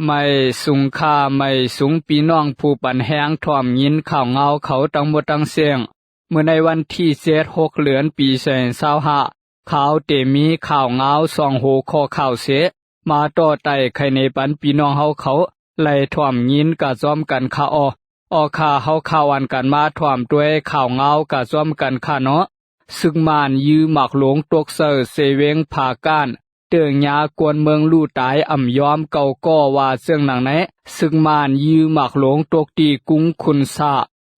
ไม่สุงค่าไม่สุงปีน้องผู้ปันแห้งถ่อมยินข่าวเงาเขาตั้งหมดตั้งเสียงเมื่อในวันที่6เดือนปี2025ข่าวเตมีข่าวเงา2หูข้อข่าวเสมาต่อไต่ไขในปันปีน้องเฮาเขาไล่ถ่อมยินกะซ้อมกันค่าอค่าเฮาข่าวอันกันมาถ่อมด้วยข่าวเงากะซ้อมกันค่าเนาะซึ่งมานยื้อหมักหลงตกเซอเซเวงผาก้านเตืองยากวนเมืองลู่ตายอ่ำยอมเก่าก่อว่าเสื่องหนังไหนซึ่งมานยื้อหมักหลงตกตีกุ้งคุณซา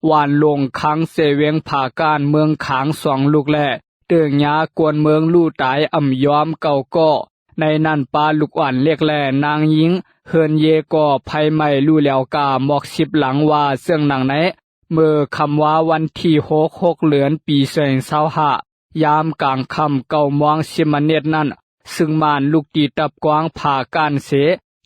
วานลงคังเสเวงผาก้านเมืองขาง2ลูกแลเตืองยากวนเมืองลู่ตายอ่ำยอมเก่าก่อในนั้นปาลูกอ่อนเรียกแลนางยิงเฮินเยก่อภัยใหม่ลู่แล้วกาหมอก10หลังว่าเสื่องหนังไหนเมื่อคำว่าวันที่6เดือนปี2025ยามกลางค่ำ9 โมง10 นาทีนั้นซึ่งมานลูกตีตับกวางผ่าก้านเส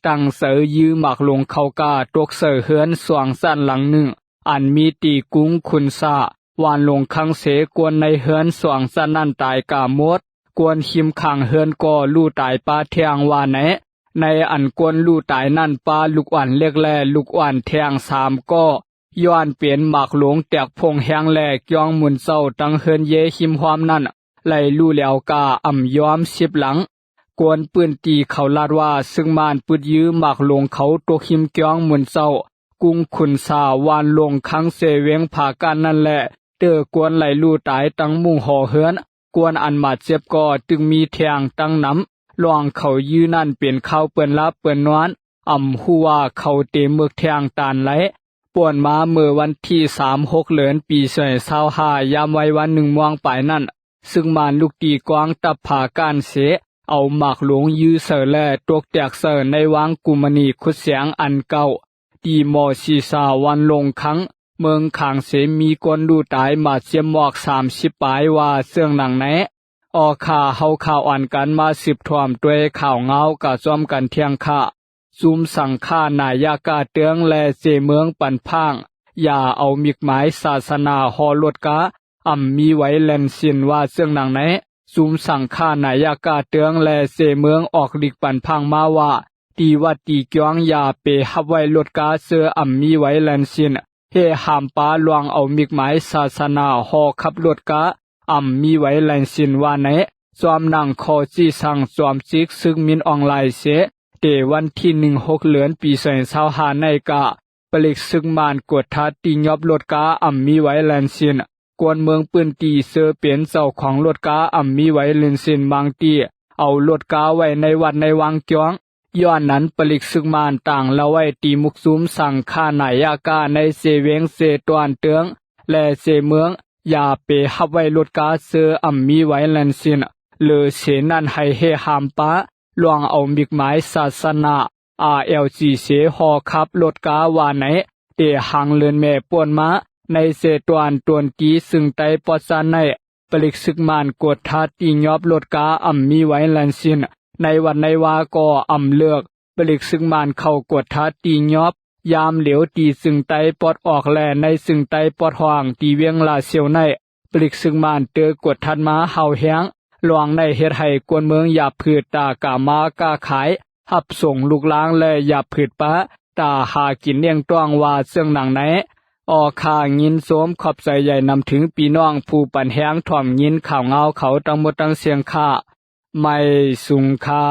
ตั้งเสยยื้อหมักลงเข้ากาตกเสยเฮือนสว่างสั้นหลังหนึ่งอันมีตีกุ้งคุณซาวานลงคังเสกวนในเฮือนสว่างสั้นนั่นตายกามดกวนหิมขังเฮือนก่อลู่ตายปาเทียงว่าไหนในอันกวนลู่ตายนั่นปาลูกอ่อนเล็กแลลูกอ่อนแทง3ก็ย้อนเปลี่ยนหมักหลงแตกพงแหงแลกยองหมุนเศร้าตั้งเฮือนเยหิมความนั่นไล่ลู่แล้วกาอ่ำยอม10หลังกวนปืนตีเขาลาดว่าซึ่งมานปืดยื้อหมักลงเขาตัวหิมเกียงหมุนเศร้ากุ้งขุนสาวานลงคังเสเวงผากันนั่นแหละเตอกวนไหลลู่ตายตั้งมุ่งห่อเฮือนกวนอันมาเจ็บก่อจึงมีแทงตั้งน้ำลองเขายื้อนั่นเป็นข้าวเปิ้นลับเปิ้นนวลหัวเขาเตมึกแทงตานไหลป่วนมาเมื่อวันที่6เดือนปี2025ยามไว้วัน1 โมงปลายนั่นซึ่งมานลูกตีกวางตับผาการเสเอาหมากหลงยื้อเสอแลตกแตกเสอในวังกุมณีคุดเสียงอันเก่าตีหมอศีสาวันลงคังเมืองขางเสมีกวนดูตายมาเจียมหมอก30ปลายว่าเสื่องหนังไหนข่าเฮาข่าวอ่านกันมา10ถ่วมด้วยข่าวเงากะจ้อมกันเที่ยงค่ะซุมสังฆานายากาเตืองและเจเมืองปันพางอย่าเอามิกหมายศาสนาฮอลดกามีไว้แลนสินว่าเสื่องหนังไหนซุมสังฆานายากาเตืองและเสเมืองออกลิกปันพังมาว่าตีวัดตีเกียงยาเปฮับไว้ลดกาเสือมีไว้แลนสินเฮหามปาลวงเอามิกหมายศาสนาหอขับลดกามีไว้แลนสินว่าไหนจอมนังคอจีสังจอมจิกซึ่งมินออนไลน์เสเตวันที่6เดือนปี2025ในกะปลิกซึ่งมานกดทัดตียอบลดกามีไว้แลนสินกวนเมืองปืนตีเสือเปลี่ยนเจ้าของรถกามีไว้เลนสินบางตีเอารถกาไว้ในวัดในวังเกียงย้อนนั้นปลิกซึกมานต่างละไว้ตีมุกซุมสั่งฆ่านายากาในเสเวงเสตวนเตืองและเสเมืองอย่าเปฮับไว้รถกาเสือมีไว้เลนสินเลอเสนันให้เฮหามปะลวงเอามิกหมายศาสนา RLG เสหอขับรถกาว่าไหนเตหังเลือนแม่ป่วนมาในเสตวนตวนกีซึ่งไตปอดซานในปลิกซึกมานกดทัดตียอบลดกามีไว้แลนสินในวันในวาก็เลือกปลิกซึกมานเข้ากดทัดตียอบยามเหลียวตีซึ่งไตปอดออกแลในซึ่งไตปอดห่างตีเวียงลาเซียวในปลิกซึกมานเตอกดทัดมาเฮาแฮงหลวงในเฮ็ดให้กวนเมืองอย่าผืดตากามากาขายหับส่งลูกล้างและอย่าผืดปะตาหากินเลี้ยงต้องว่าเสื่องหนังไหนข่ายินโสมขอบใจใหญ่นำถึงปีน้องผู้ปันแห้งถ่อมยินข่าวเงาเขาตั้งหมดตั้งเสียงค่าไม่สุงค่า